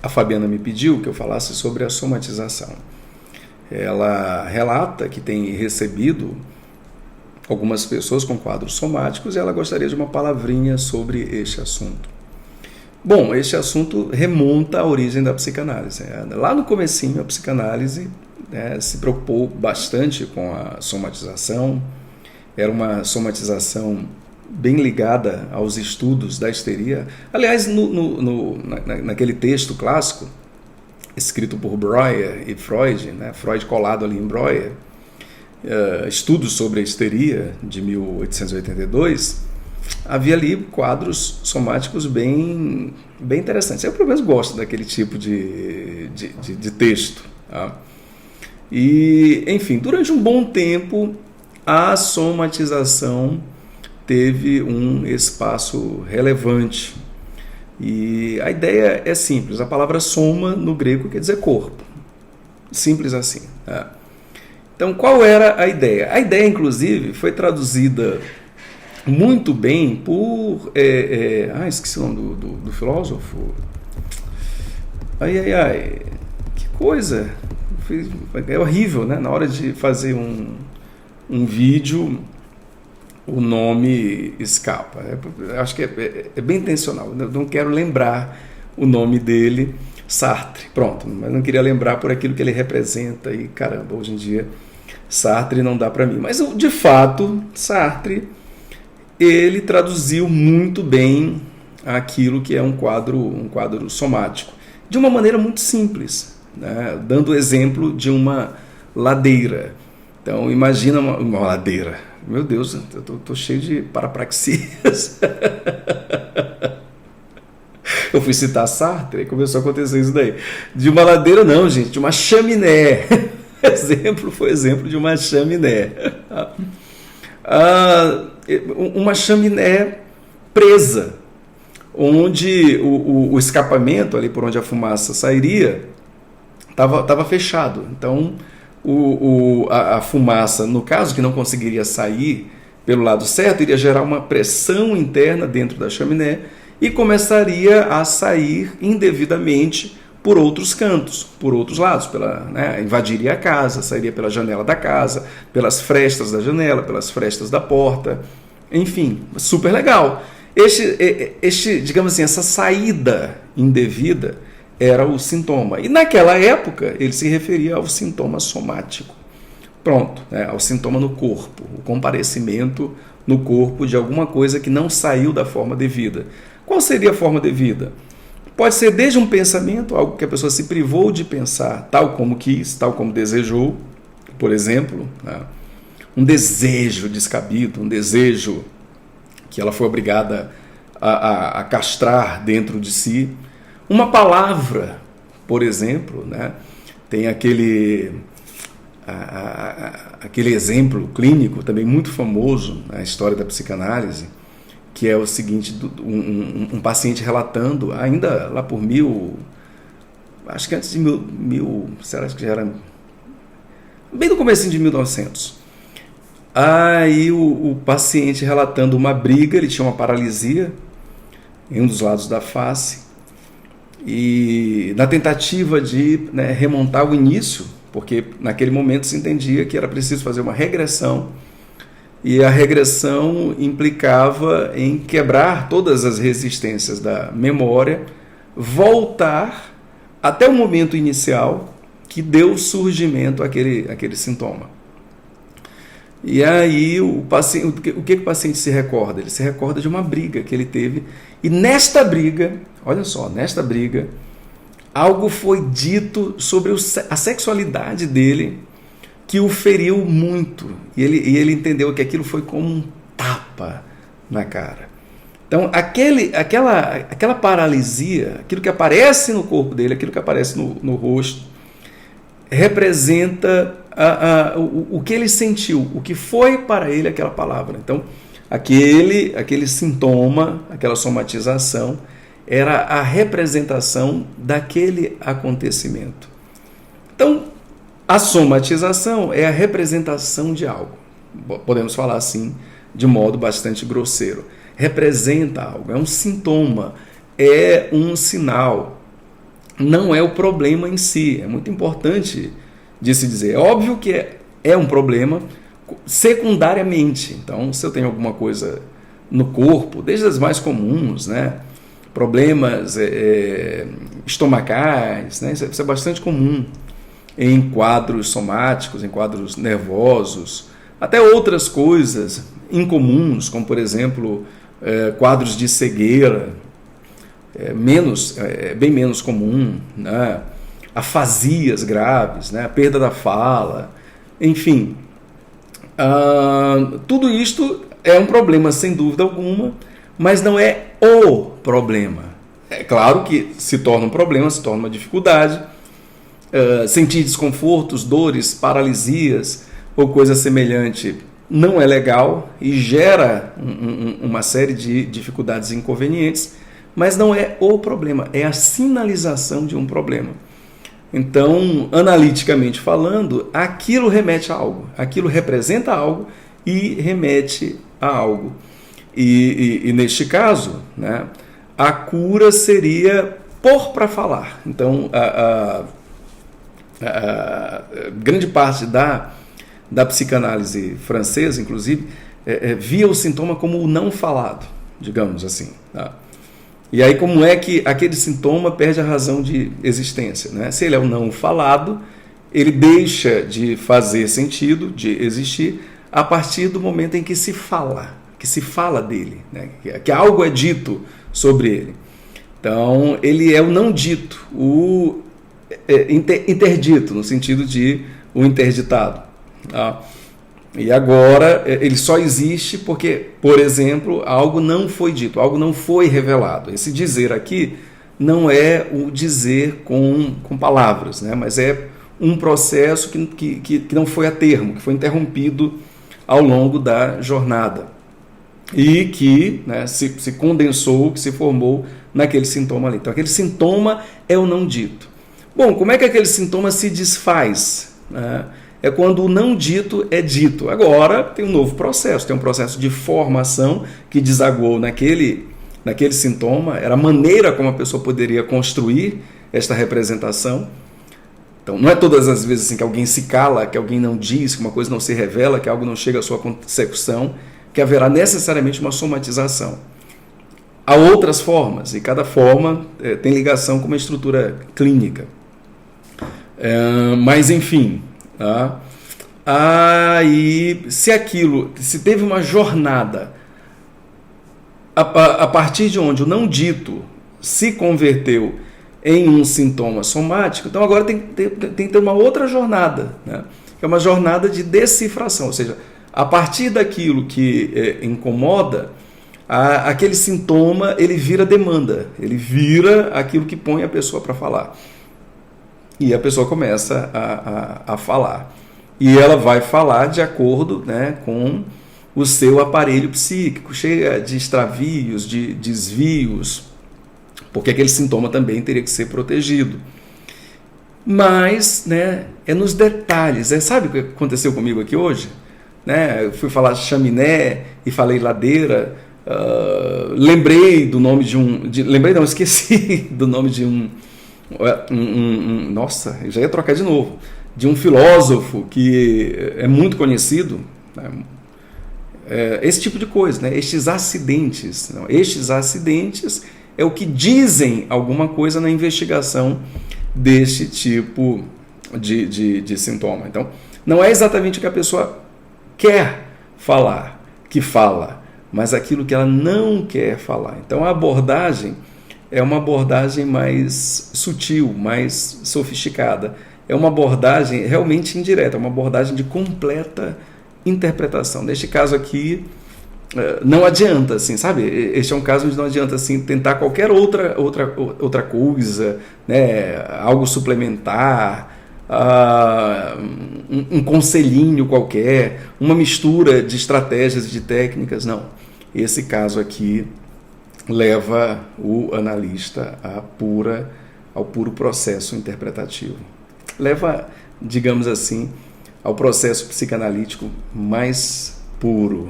a Fabiana me pediu que eu falasse sobre a somatização. Ela relata que tem recebido algumas pessoas com quadros somáticos e ela gostaria de uma palavrinha sobre este assunto. Bom, este assunto remonta à origem da psicanálise. Lá no comecinho, a psicanálise se preocupou bastante com a somatização. Era uma somatização bem ligada aos estudos da histeria. Aliás, naquele texto clássico, escrito por Breuer e Freud, Freud colado ali em Breuer, Estudos sobre a Histeria, de 1882, havia ali quadros somáticos bem interessantes. Eu, pelo menos, gosto daquele tipo de texto. Tá? E, enfim, durante um bom tempo, a somatização teve um espaço relevante. E a ideia é simples. A palavra soma, no grego, quer dizer corpo. Simples assim. Tá? Então, qual era a ideia? A ideia, inclusive, foi traduzida muito bem por... esqueci o nome do filósofo. Que coisa! É horrível, né? Na hora de fazer um vídeo, o nome escapa. Acho que é bem intencional. Eu não quero lembrar o nome dele. Sartre. Pronto. Mas não queria lembrar por aquilo que ele representa. E, caramba, hoje em dia, Sartre não dá para mim. Mas, de fato, Sartre... ele traduziu muito bem aquilo que é um quadro somático, de uma maneira muito simples, né? Dando o exemplo de uma ladeira. Então, imagina uma ladeira. Meu Deus, eu tô cheio de parapraxias. Eu fui citar Sartre e começou a acontecer isso daí. De uma ladeira não, gente, de uma chaminé. Foi exemplo de uma chaminé. Uma chaminé presa, onde o escapamento, ali por onde a fumaça sairia, estava fechado. Então, a fumaça, no caso que não conseguiria sair pelo lado certo, iria gerar uma pressão interna dentro da chaminé e começaria a sair indevidamente por outros cantos, por outros lados, invadiria a casa, sairia pela janela da casa, pelas frestas da janela, pelas frestas da porta, enfim, super legal. Digamos assim, essa saída indevida era o sintoma. E naquela época ele se referia ao sintoma somático. Pronto, ao sintoma no corpo, o comparecimento no corpo de alguma coisa que não saiu da forma devida. Qual seria a forma devida? Pode ser desde um pensamento, algo que a pessoa se privou de pensar, tal como quis, tal como desejou, por exemplo, um desejo descabido, um desejo que ela foi obrigada a castrar dentro de si. Uma palavra, por exemplo, tem aquele exemplo clínico também muito famoso na história da psicanálise, que é o seguinte, um paciente relatando, ainda lá por acho que antes de será que já era bem no comecinho de 1900. Aí o paciente relatando uma briga, ele tinha uma paralisia em um dos lados da face, e na tentativa de remontar o início, porque naquele momento se entendia que era preciso fazer uma regressão, e a regressão implicava em quebrar todas as resistências da memória, voltar até o momento inicial que deu surgimento àquele sintoma. E aí o que o paciente se recorda? Ele se recorda de uma briga que ele teve, e nesta briga, olha só, algo foi dito sobre a sexualidade dele que o feriu muito, e ele entendeu que aquilo foi como um tapa na cara. Então, aquela paralisia, aquilo que aparece no corpo dele, aquilo que aparece no rosto, representa o que ele sentiu, o que foi para ele aquela palavra. Então, aquele sintoma, aquela somatização, era a representação daquele acontecimento. Então, a somatização é a representação de algo. Podemos falar assim, de modo bastante grosseiro. Representa algo, é um sintoma, é um sinal, não é o problema em si. É muito importante de se dizer. É óbvio que é um problema secundariamente. Então, se eu tenho alguma coisa no corpo, desde as mais comuns, né? Problemas estomacais, né? Isso é bastante comum em quadros somáticos, em quadros nervosos, até outras coisas incomuns, como, por exemplo, quadros de cegueira, bem menos comum, né? Afasias graves, né? A perda da fala, enfim. Tudo isto é um problema, sem dúvida alguma, mas não é o problema. É claro que se torna um problema, se torna uma dificuldade. Sentir desconfortos, dores, paralisias ou coisa semelhante não é legal e gera uma série de dificuldades e inconvenientes, mas não é o problema, é a sinalização de um problema. Então, analiticamente falando, aquilo remete a algo, aquilo representa algo e remete a algo. E neste caso, né, a cura seria pôr para falar. Então, a grande parte da psicanálise francesa, inclusive, via o sintoma como o não falado, digamos assim. Tá? E aí, como é que aquele sintoma perde a razão de existência? Né? Se ele é o não falado, ele deixa de fazer sentido, de existir, a partir do momento em que se fala dele, né? Que algo é dito sobre ele. Então, ele é o não dito, o interdito, no sentido de o interditado. Tá? E agora, ele só existe porque, por exemplo, algo não foi dito, algo não foi revelado. Esse dizer aqui não é o dizer com palavras, né? Mas é um processo que não foi a termo, que foi interrompido ao longo da jornada e que, né, se condensou, que se formou naquele sintoma ali. Então, aquele sintoma é o não dito. Bom, como é que aquele sintoma se desfaz? É quando o não dito é dito. Agora tem um novo processo, tem um processo de formação que desaguou naquele sintoma, era a maneira como a pessoa poderia construir esta representação. Então, não é todas as vezes assim que alguém se cala, que alguém não diz, que uma coisa não se revela, que algo não chega à sua consecução, que haverá necessariamente uma somatização. Há outras formas, e cada forma tem ligação com uma estrutura clínica. Mas, enfim, tá? Se teve uma jornada a partir de onde o não dito se converteu em um sintoma somático, então agora tem que ter uma outra jornada, né? Que é uma jornada de decifração, ou seja, a partir daquilo que incomoda, aquele sintoma ele vira demanda, ele vira aquilo que põe a pessoa para falar. E a pessoa começa a falar. E ela vai falar de acordo, né, com o seu aparelho psíquico, cheio de extravios, de desvios, porque aquele sintoma também teria que ser protegido. Mas, né, é nos detalhes. Sabe o que aconteceu comigo aqui hoje? Né, eu fui falar chaminé e falei ladeira. Lembrei do nome esqueci do nome de nossa, eu já ia trocar de novo, de um filósofo que é muito conhecido, né? Esse tipo de coisa, né? Estes acidentes é o que dizem alguma coisa na investigação deste tipo de sintoma. Então, não é exatamente o que a pessoa quer falar, que fala, mas aquilo que ela não quer falar. Então, a abordagem é uma abordagem mais sutil, mais sofisticada. É uma abordagem realmente indireta, uma abordagem de completa interpretação. Neste caso aqui, não adianta, assim, sabe? Este é um caso onde não adianta assim, tentar qualquer outra coisa, né? Algo suplementar, um conselhinho qualquer, uma mistura de estratégias e de técnicas. Não. Esse caso aqui leva o analista ao puro processo interpretativo. Leva, digamos assim, ao processo psicanalítico mais puro.